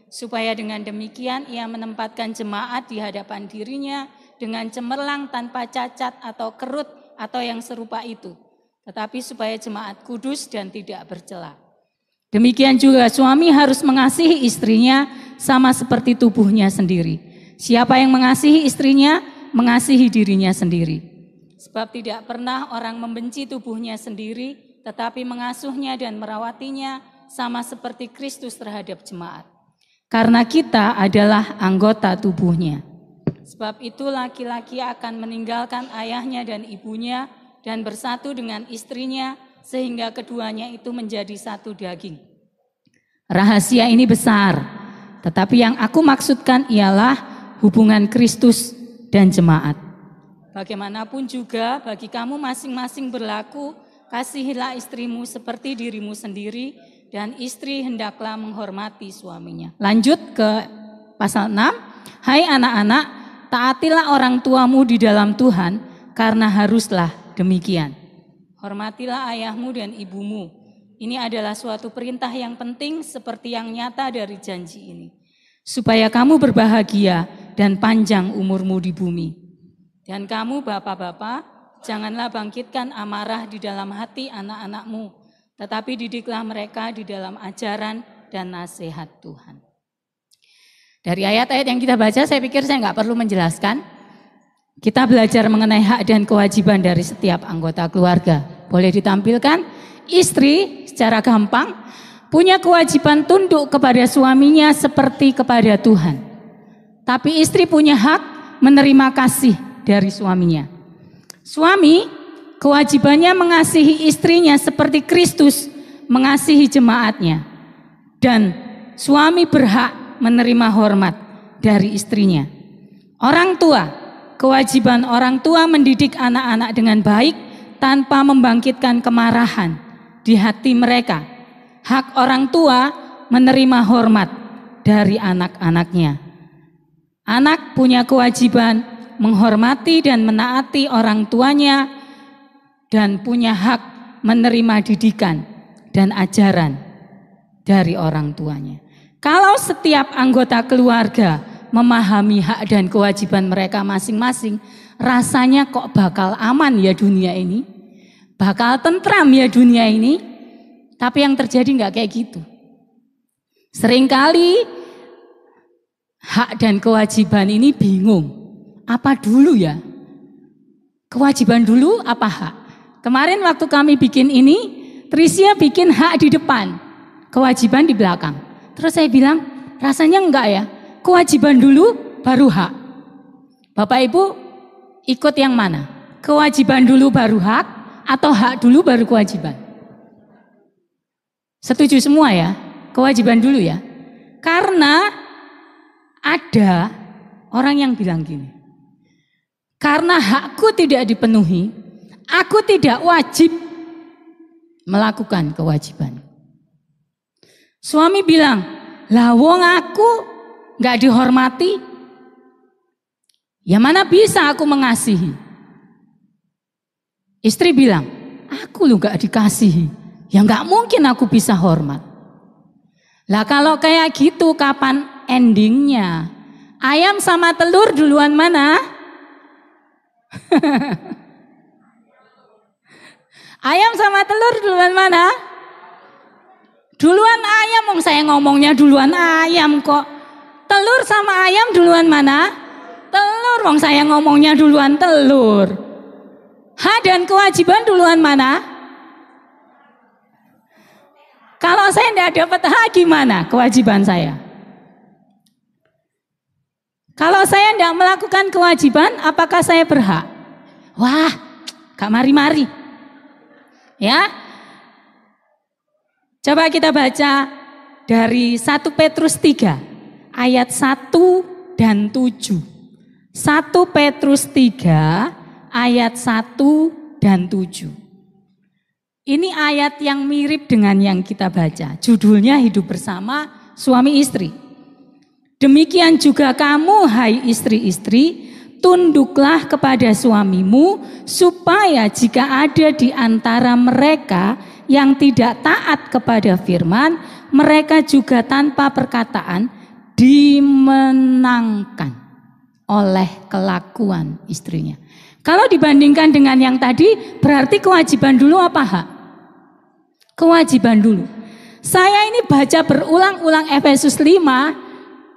Supaya dengan demikian ia menempatkan jemaat di hadapan dirinya dengan cemerlang tanpa cacat atau kerut atau yang serupa itu. Tetapi supaya jemaat kudus dan tidak bercela. Demikian juga suami harus mengasihi istrinya sama seperti tubuhnya sendiri. Siapa yang mengasihi istrinya, mengasihi dirinya sendiri. Sebab tidak pernah orang membenci tubuhnya sendiri, tetapi mengasuhnya dan merawatinya sama seperti Kristus terhadap jemaat. Karena kita adalah anggota tubuhnya. Sebab itu laki-laki akan meninggalkan ayahnya dan ibunya dan bersatu dengan istrinya, sehingga keduanya itu menjadi satu daging. Rahasia ini besar, tetapi yang aku maksudkan ialah hubungan Kristus dan jemaat. Bagaimanapun juga bagi kamu masing-masing berlaku, kasihilah istrimu seperti dirimu sendiri, dan istri hendaklah menghormati suaminya. Lanjut ke pasal 6. Hai anak-anak, taatilah orang tuamu di dalam Tuhan, karena haruslah demikian. Hormatilah ayahmu dan ibumu. Ini adalah suatu perintah yang penting seperti yang nyata dari janji ini. Supaya kamu berbahagia dan panjang umurmu di bumi. Dan kamu bapak-bapak, janganlah bangkitkan amarah di dalam hati anak-anakmu. Tetapi didiklah mereka di dalam ajaran dan nasihat Tuhan. Dari ayat-ayat yang kita baca, saya pikir saya nggak perlu menjelaskan. Kita belajar mengenai hak dan kewajiban dari setiap anggota keluarga. Boleh ditampilkan, istri secara gampang punya kewajiban tunduk kepada suaminya seperti kepada Tuhan. Tapi istri punya hak menerima kasih dari suaminya. Suami kewajibannya mengasihi istrinya seperti Kristus mengasihi jemaatnya. Dan suami berhak menerima hormat dari istrinya. Orang tua, kewajiban orang tua mendidik anak-anak dengan baik tanpa membangkitkan kemarahan di hati mereka. Hak orang tua menerima hormat dari anak-anaknya. Anak punya kewajiban menghormati dan menaati orang tuanya dan punya hak menerima didikan dan ajaran dari orang tuanya. Kalau setiap anggota keluarga memahami hak dan kewajiban mereka masing-masing, rasanya kok bakal aman ya dunia ini, bakal tentram ya dunia ini. Tapi yang terjadi nggak kayak gitu. Seringkali hak dan kewajiban ini bingung, apa dulu ya? Kewajiban dulu apa hak? Kemarin waktu kami bikin ini, Trisia bikin hak di depan, kewajiban di belakang. Terus saya bilang, rasanya enggak ya? Kewajiban dulu baru hak. Bapak Ibu ikut yang mana? Kewajiban dulu baru hak atau hak dulu baru kewajiban? Setuju semua ya? Kewajiban dulu ya. Karena ada orang yang bilang gini. Karena hakku tidak dipenuhi, aku tidak wajib melakukan kewajiban. Suami bilang, lah wong aku nggak dihormati, ya mana bisa aku mengasihi. Istri bilang, aku lu nggak dikasihi, ya nggak mungkin aku bisa hormat. Lah kalau kayak gitu kapan endingnya? Ayam sama telur duluan mana? Ayam sama telur duluan mana? Duluan ayam, saya ngomongnya duluan ayam kok. Telur sama ayam duluan mana? Telur, wong saya ngomongnya duluan telur. Hak dan kewajiban duluan mana? Kalau saya tidak dapat hak gimana kewajiban saya? Kalau saya tidak melakukan kewajiban, apakah saya berhak? Wah, gak mari-mari. Ya, coba kita baca dari 1 Petrus 3. Ayat 1 dan 7. 1 Petrus 3 ayat 1 dan 7. Ini ayat yang mirip dengan yang kita baca. Judulnya hidup bersama suami istri. Demikian juga kamu, hai istri-istri, tunduklah kepada suamimu, supaya jika ada di antara mereka yang tidak taat kepada firman, mereka juga tanpa perkataan dimenangkan oleh kelakuan istrinya. Kalau dibandingkan dengan yang tadi, berarti kewajiban dulu apa hak? Kewajiban dulu. Saya ini baca berulang-ulang Efesus 5,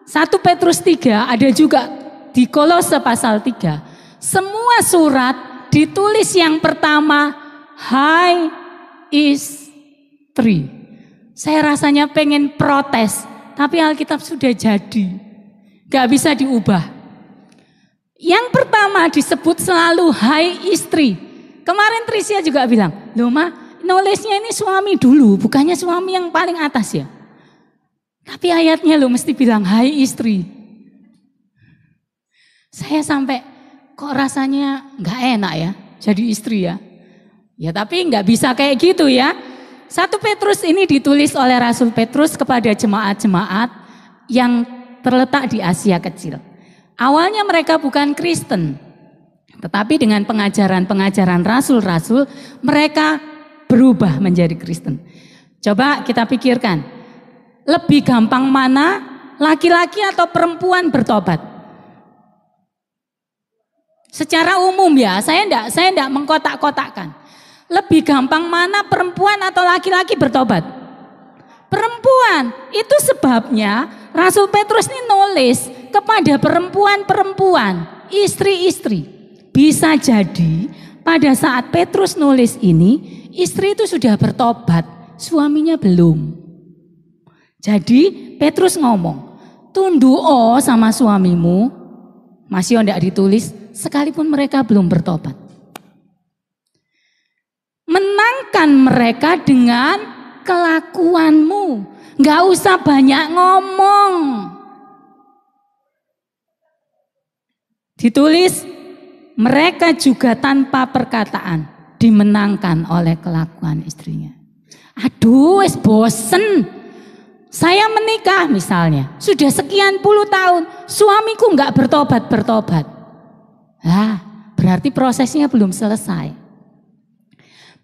1 Petrus 3, ada juga di Kolose pasal 3. Semua surat ditulis yang pertama, hai istri. Saya rasanya pengen protes, tapi Alkitab sudah jadi. Gak bisa diubah. Yang pertama disebut selalu hai istri. Kemarin Tricia juga bilang, loh Ma, nulisnya ini suami dulu, bukannya suami yang paling atas ya. Tapi ayatnya lo mesti bilang hai istri. Saya sampai kok rasanya gak enak ya jadi istri ya. Ya tapi gak bisa kayak gitu ya. 1 Petrus ini ditulis oleh Rasul Petrus kepada jemaat-jemaat yang terletak di Asia Kecil. Awalnya mereka bukan Kristen. Tetapi dengan pengajaran-pengajaran rasul-rasul mereka berubah menjadi Kristen. Coba kita pikirkan. Lebih gampang mana laki-laki atau perempuan bertobat? Secara umum ya, saya enggak mengkotak-kotakkan. Lebih gampang mana perempuan atau laki-laki bertobat? Perempuan. Itu sebabnya Rasul Petrus ini nulis kepada perempuan-perempuan, istri-istri. Bisa jadi pada saat Petrus nulis ini, istri itu sudah bertobat, suaminya belum. Jadi Petrus ngomong, tunduk sama suamimu, masih enggak ditulis, sekalipun mereka belum bertobat. Menangkan mereka dengan kelakuanmu, enggak usah banyak ngomong. Ditulis, mereka juga tanpa perkataan dimenangkan oleh kelakuan istrinya. Aduh, wis bosen. Saya menikah misalnya, sudah sekian puluh tahun, suamiku enggak bertobat. Berarti prosesnya belum selesai.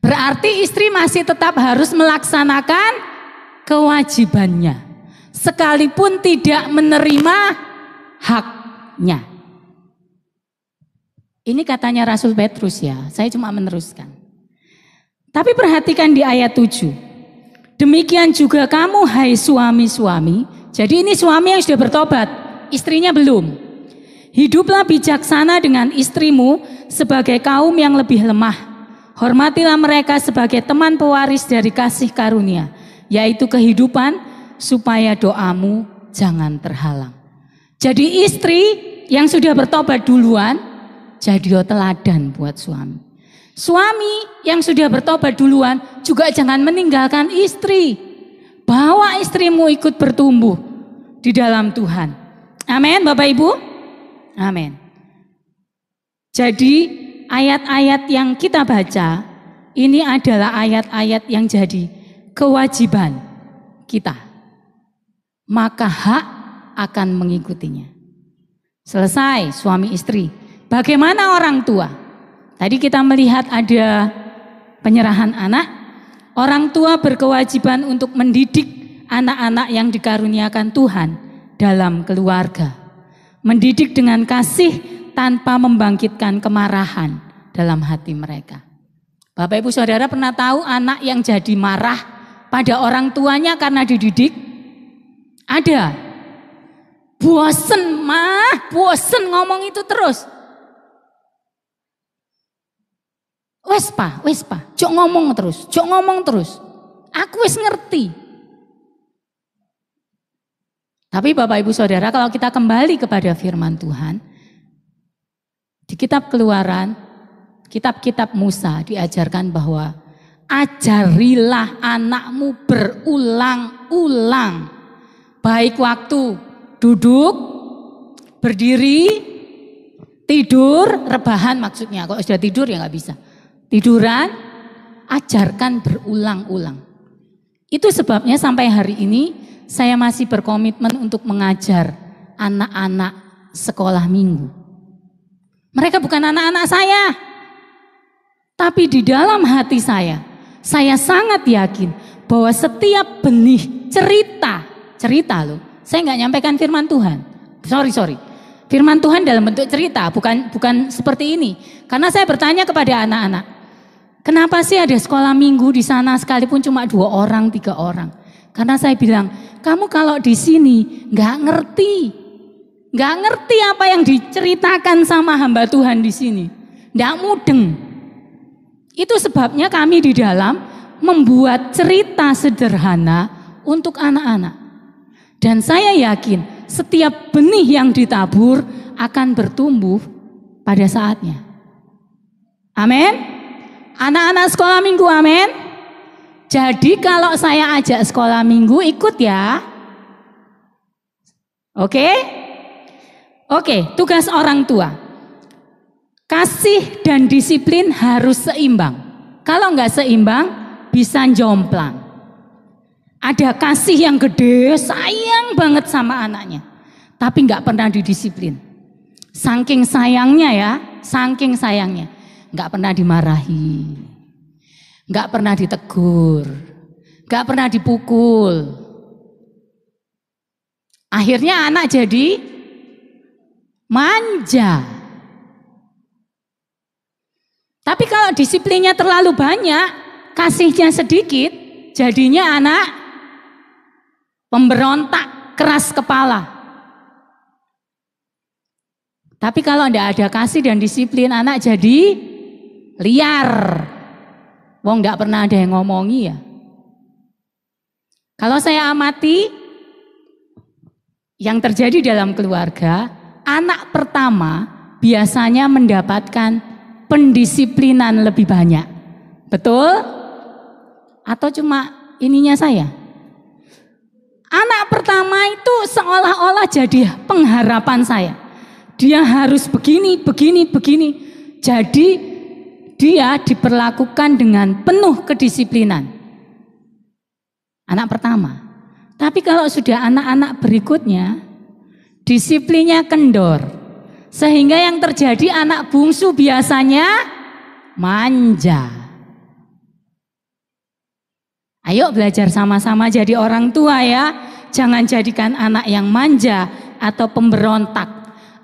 Berarti istri masih tetap harus melaksanakan kewajibannya, sekalipun tidak menerima haknya. Ini katanya Rasul Petrus ya, saya cuma meneruskan. Tapi perhatikan di ayat 7. Demikian juga kamu hai suami-suami. Jadi ini suami yang sudah bertobat, istrinya belum. Hiduplah bijaksana dengan istrimu sebagai kaum yang lebih lemah. Hormatilah mereka sebagai teman pewaris dari kasih karunia, yaitu kehidupan, supaya doamu jangan terhalang. Jadi istri yang sudah bertobat duluan, jadi teladan buat suami. Suami yang sudah bertobat duluan juga jangan meninggalkan istri. Bawa istrimu ikut bertumbuh di dalam Tuhan. Amin Bapak Ibu. Amin. Jadi ayat-ayat yang kita baca ini adalah ayat-ayat yang jadi kewajiban kita. Maka hak akan mengikutinya. Selesai suami istri. Bagaimana orang tua? Tadi kita melihat ada penyerahan anak. Orang tua berkewajiban untuk mendidik anak-anak yang dikaruniakan Tuhan dalam keluarga. Mendidik dengan kasih tanpa membangkitkan kemarahan dalam hati mereka. Bapak Ibu Saudara pernah tahu anak yang jadi marah pada orang tuanya karena dididik? Ada. Bosen ngomong itu terus. Wes pa, jok ngomong terus. Aku wes ngerti. Tapi Bapak Ibu Saudara, kalau kita kembali kepada firman Tuhan, di kitab Keluaran, kitab-kitab Musa diajarkan bahwa ajarilah anakmu berulang-ulang. Baik waktu duduk, berdiri, tidur, rebahan maksudnya. Kalau sudah tidur ya nggak bisa. Tiduran, ajarkan berulang-ulang. Itu sebabnya sampai hari ini saya masih berkomitmen untuk mengajar anak-anak sekolah minggu. Mereka bukan anak-anak saya. Tapi di dalam hati saya sangat yakin bahwa setiap benih cerita loh. Saya nggak nyampaikan firman Tuhan. Sorry. Firman Tuhan dalam bentuk cerita, bukan seperti ini. Karena saya bertanya kepada anak-anak, kenapa sih ada sekolah minggu di sana sekalipun cuma 2 orang, 3 orang? Karena saya bilang, kamu kalau di sini nggak ngerti apa yang diceritakan sama hamba Tuhan di sini, nggak mudeng. Itu sebabnya kami di dalam membuat cerita sederhana untuk anak-anak. Dan saya yakin setiap benih yang ditabur akan bertumbuh pada saatnya. Amin. Anak-anak sekolah minggu, amin. Jadi kalau saya ajak sekolah minggu ikut ya. Oke, tugas orang tua. Kasih dan disiplin harus seimbang. Kalau nggak seimbang, bisa jomplang. Ada kasih yang gede, sayang banget sama anaknya, tapi nggak pernah didisiplin. Saking sayangnya, nggak pernah dimarahi, nggak pernah ditegur, nggak pernah dipukul. Akhirnya anak jadi manja. Tapi kalau disiplinnya terlalu banyak, kasihnya sedikit, jadinya anak pemberontak, keras kepala. Tapi kalau tidak ada kasih dan disiplin, anak jadi liar. Wong tidak pernah ada yang ngomongi ya. Kalau saya amati yang terjadi dalam keluarga, anak pertama biasanya mendapatkan pendisiplinan lebih banyak. Betul? Atau cuma ininya saya? Anak pertama itu seolah-olah jadi pengharapan saya. Dia harus begini. Jadi dia diperlakukan dengan penuh kedisiplinan. Anak pertama. Tapi kalau sudah anak-anak berikutnya, disiplinnya kendor. Sehingga yang terjadi anak bungsu biasanya manja. Ayo belajar sama-sama jadi orang tua ya. Jangan jadikan anak yang manja atau pemberontak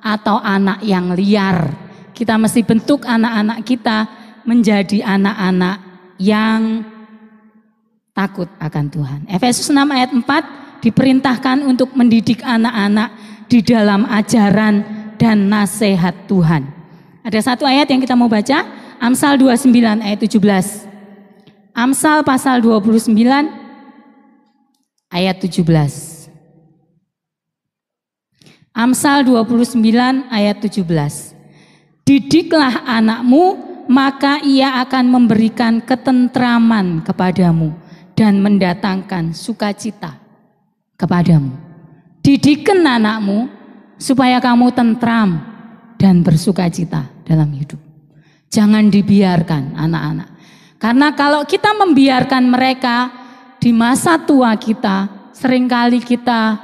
atau anak yang liar. Kita mesti bentuk anak-anak kita menjadi anak-anak yang takut akan Tuhan. Efesus 6 ayat 4 diperintahkan untuk mendidik anak-anak di dalam ajaran dan nasihat Tuhan. Ada satu ayat yang kita mau baca, Amsal 29 ayat 17. Amsal pasal 29 ayat 17. Amsal 29 ayat 17. Didiklah anakmu, maka ia akan memberikan ketentraman kepadamu dan mendatangkan sukacita kepadamu. Didikkan anakmu supaya kamu tentram dan bersukacita dalam hidup. Jangan dibiarkan anak-anak. Karena kalau kita membiarkan mereka di masa tua kita, seringkali kita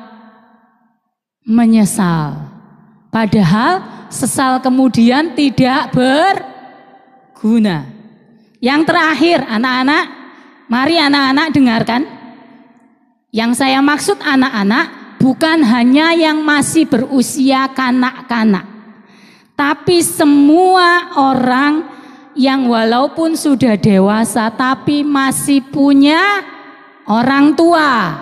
menyesal. Padahal sesal kemudian tidak berguna. Yang terakhir anak-anak, mari anak-anak dengarkan. Yang saya maksud anak-anak bukan hanya yang masih berusia kanak-kanak, tapi semua orang yang walaupun sudah dewasa tapi masih punya orang tua.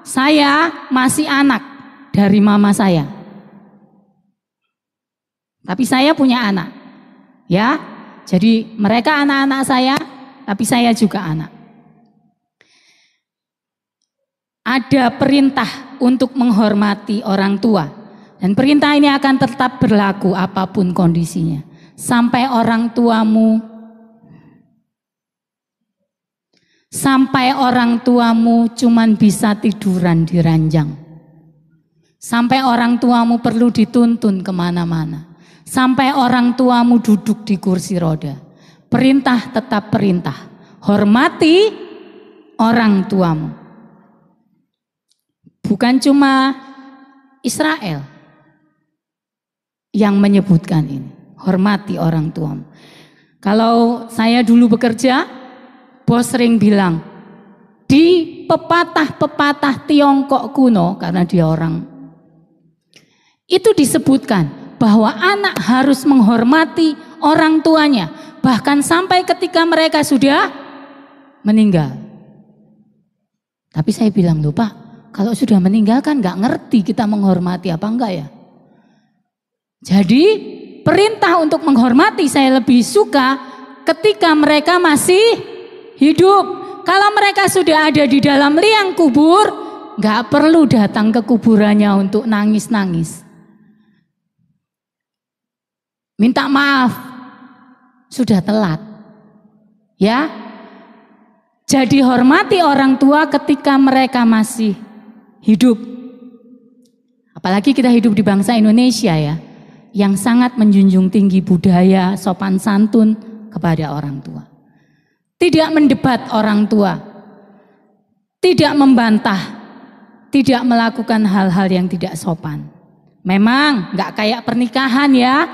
Saya masih anak dari mama saya, tapi saya punya anak, ya. Jadi mereka anak-anak saya, tapi saya juga anak. Ada perintah untuk menghormati orang tua. Dan perintah ini akan tetap berlaku apapun kondisinya. Sampai orang tuamu cuman bisa tiduran di ranjang. Sampai orang tuamu perlu dituntun kemana-mana. Sampai orang tuamu duduk di kursi roda. Perintah tetap perintah. Hormati orang tuamu. Bukan cuma Israel, yang menyebutkan ini. Hormati orang tuamu. Kalau saya dulu bekerja, bos sering bilang, di pepatah-pepatah Tiongkok kuno, karena dia orang, itu disebutkan bahwa anak harus menghormati orang tuanya, bahkan sampai ketika mereka sudah meninggal. Tapi saya bilang, loh Pak, kalau sudah meninggal kan gak ngerti kita menghormati apa enggak ya. Jadi perintah untuk menghormati saya lebih suka ketika mereka masih hidup. Kalau mereka sudah ada di dalam liang kubur, gak perlu datang ke kuburannya untuk nangis-nangis. Minta maaf, sudah telat. Ya, jadi hormati orang tua ketika mereka masih hidup. Apalagi kita hidup di bangsa Indonesia ya, yang sangat menjunjung tinggi budaya sopan santun kepada orang tua. Tidak mendebat orang tua, tidak membantah, tidak melakukan hal-hal yang tidak sopan. Memang gak kayak pernikahan ya,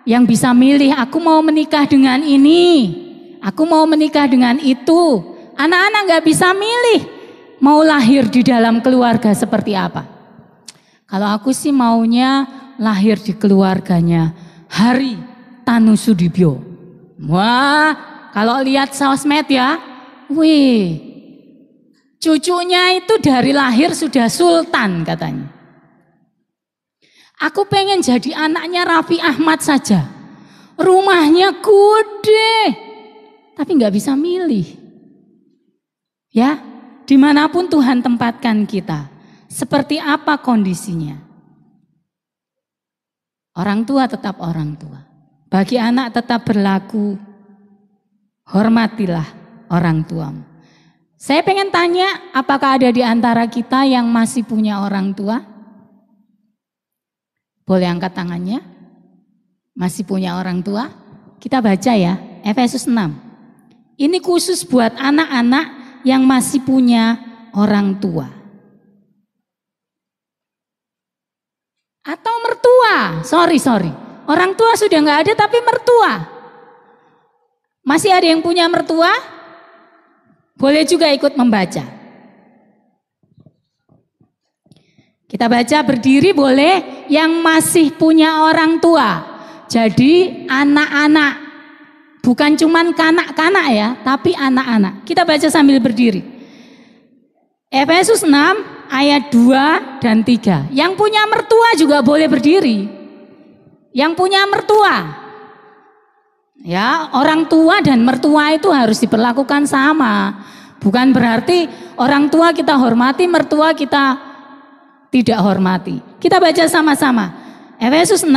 yang bisa milih aku mau menikah dengan ini, aku mau menikah dengan itu. Anak-anak gak bisa milih mau lahir di dalam keluarga seperti apa. Kalau aku sih maunya lahir di keluarganya Hari Tanu Sudibyo. Wah, kalau lihat sosmed ya, wih, cucunya itu dari lahir sudah sultan katanya. Aku pengen jadi anaknya Raffi Ahmad saja. Rumahnya gede, tapi nggak bisa milih. Ya, dimanapun Tuhan tempatkan kita, seperti apa kondisinya. Orang tua tetap orang tua. Bagi anak tetap berlaku, hormatilah orang tuamu. Saya pengen tanya, apakah ada di antara kita yang masih punya orang tua? Boleh angkat tangannya? Masih punya orang tua? Kita baca ya, Efesus 6. Ini khusus buat anak-anak yang masih punya orang tua. Atau mertua, sorry. Orang tua sudah nggak ada tapi mertua. Masih ada yang punya mertua? Boleh juga ikut membaca. Kita baca berdiri boleh yang masih punya orang tua. Jadi anak-anak, bukan cuman kanak-kanak ya, tapi anak-anak. Kita baca sambil berdiri. Efesus 6 ayat 2 dan 3. Yang punya mertua juga boleh berdiri. Yang punya mertua. Ya, orang tua dan mertua itu harus diperlakukan sama. Bukan berarti orang tua kita hormati, mertua kita tidak hormati. Kita baca sama-sama. Efesus 6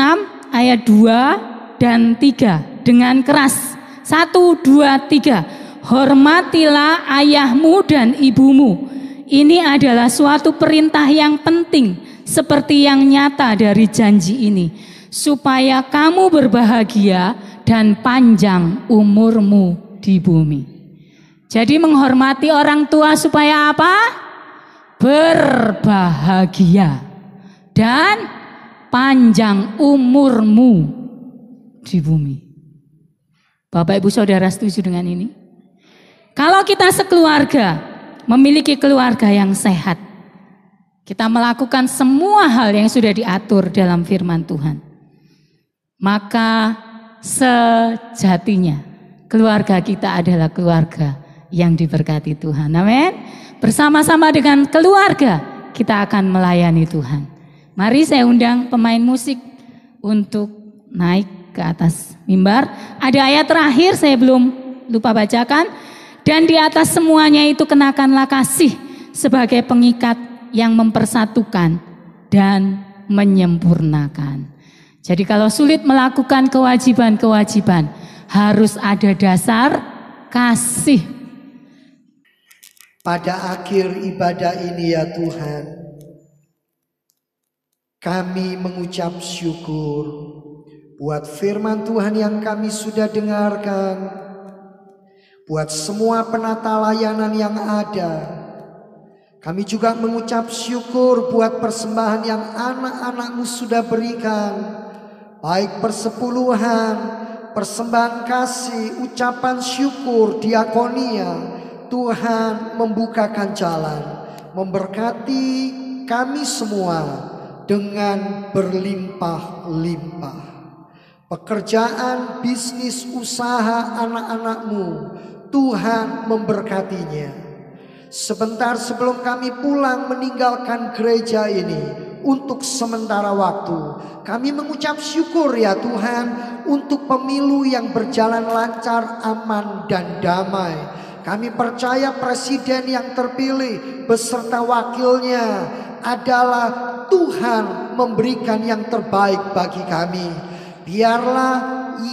ayat 2 dan 3 dengan keras. 1, 2, 3. Hormatilah ayahmu dan ibumu. Ini adalah suatu perintah yang penting seperti yang nyata dari janji ini, supaya kamu berbahagia dan panjang umurmu di bumi. Jadi menghormati orang tua supaya apa? Berbahagia dan panjang umurmu di bumi. Bapak Ibu Saudara setuju dengan ini? Kalau kita sekeluarga memiliki keluarga yang sehat, kita melakukan semua hal yang sudah diatur dalam firman Tuhan, maka sejatinya keluarga kita adalah keluarga yang diberkati Tuhan. Amin. Bersama-sama dengan keluarga kita akan melayani Tuhan. Mari saya undang pemain musik untuk naik ke atas mimbar. Ada ayat terakhir saya belum lupa bacakan. Dan di atas semuanya itu kenakanlah kasih sebagai pengikat yang mempersatukan dan menyempurnakan. Jadi kalau sulit melakukan kewajiban-kewajiban, harus ada dasar kasih. Pada akhir ibadah ini ya Tuhan, kami mengucap syukur buat firman Tuhan yang kami sudah dengarkan, buat semua penata layanan yang ada. Kami juga mengucap syukur buat persembahan yang anak-anak-Mu sudah berikan baik persepuluhan, persembahan kasih, ucapan syukur, diakonia. Tuhan membukakan jalan, memberkati kami semua dengan berlimpah-limpah. Pekerjaan, bisnis, usaha anak-anak-Mu, Tuhan memberkatinya. Sebentar sebelum kami pulang meninggalkan gereja ini untuk sementara waktu, kami mengucap syukur ya Tuhan untuk pemilu yang berjalan lancar, aman dan damai. Kami percaya presiden yang terpilih beserta wakilnya adalah Tuhan memberikan yang terbaik bagi kami. Biarlah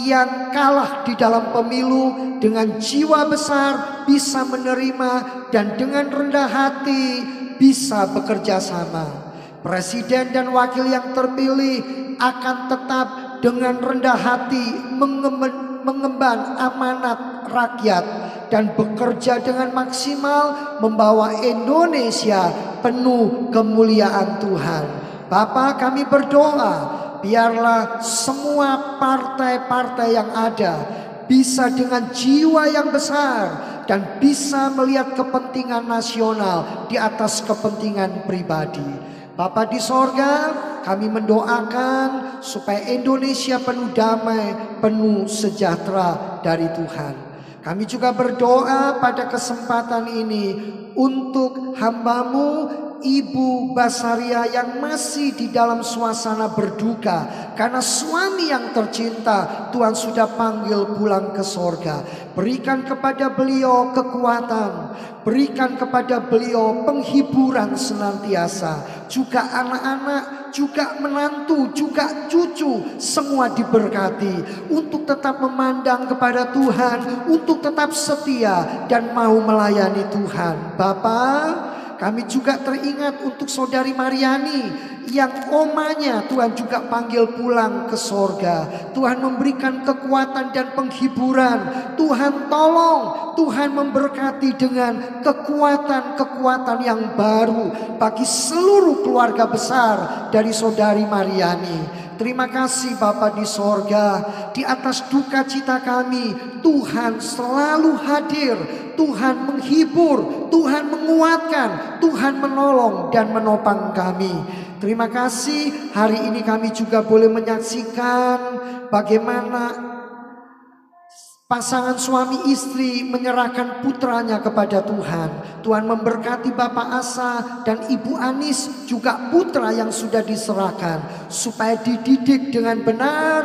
yang kalah di dalam pemilu dengan jiwa besar bisa menerima dan dengan rendah hati bisa bekerja sama. Presiden dan wakil yang terpilih akan tetap dengan rendah hati mengemban amanat rakyat dan bekerja dengan maksimal membawa Indonesia penuh kemuliaan Tuhan. Bapa, kami berdoa biarlah semua partai-partai yang ada bisa dengan jiwa yang besar dan bisa melihat kepentingan nasional di atas kepentingan pribadi. Bapa di sorga, kami mendoakan supaya Indonesia penuh damai, penuh sejahtera dari Tuhan. Kami juga berdoa pada kesempatan ini untuk hamba-Mu Ibu Basaria yang masih di dalam suasana berduka karena suami yang tercinta Tuhan sudah panggil pulang ke sorga. Berikan kepada beliau kekuatan, berikan kepada beliau penghiburan senantiasa. Juga anak-anak, juga menantu, juga cucu, semua diberkati untuk tetap memandang kepada Tuhan, untuk tetap setia dan mau melayani Tuhan. Bapa, kami juga teringat untuk saudari Mariani yang omanya Tuhan juga panggil pulang ke sorga. Tuhan memberikan kekuatan dan penghiburan. Tuhan tolong, Tuhan memberkati dengan kekuatan-kekuatan yang baru bagi seluruh keluarga besar dari saudari Mariani. Terima kasih Bapa di sorga, di atas duka cita kami Tuhan selalu hadir, Tuhan menghibur, Tuhan menguatkan, Tuhan menolong dan menopang kami. Terima kasih hari ini kami juga boleh menyaksikan bagaimana pasangan suami istri menyerahkan putranya kepada Tuhan. Tuhan memberkati Bapak Asa dan Ibu Anis juga putra yang sudah diserahkan supaya dididik dengan benar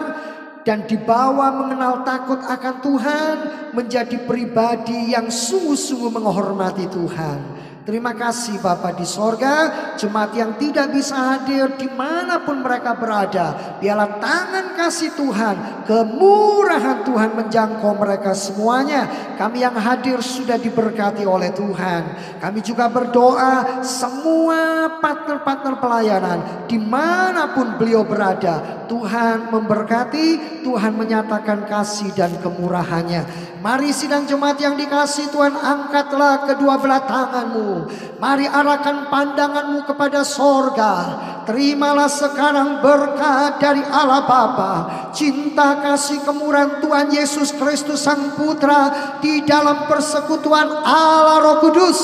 dan dibawa mengenal takut akan Tuhan, menjadi pribadi yang sungguh-sungguh menghormati Tuhan. Terima kasih Bapa di sorga, jemaat yang tidak bisa hadir dimanapun mereka berada, biarlah tangan kasih Tuhan, kemurahan Tuhan menjangkau mereka semuanya. Kami yang hadir sudah diberkati oleh Tuhan. Kami juga berdoa semua partner-partner pelayanan dimanapun beliau berada, Tuhan memberkati, Tuhan menyatakan kasih dan kemurahannya. Mari sidang jemaat yang dikasihi Tuhan, angkatlah kedua belah tanganmu. Mari arahkan pandanganmu kepada sorga. Terimalah sekarang berkat dari Allah Bapa, cinta kasih kemurahan Tuhan Yesus Kristus Sang Putra di dalam persekutuan Allah Roh Kudus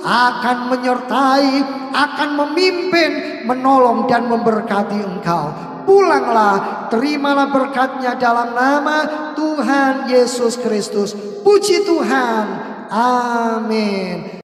akan menyertai, akan memimpin, menolong dan memberkati engkau. Pulanglah, terimalah berkatnya dalam nama Tuhan Yesus Kristus. Puji Tuhan. Amin.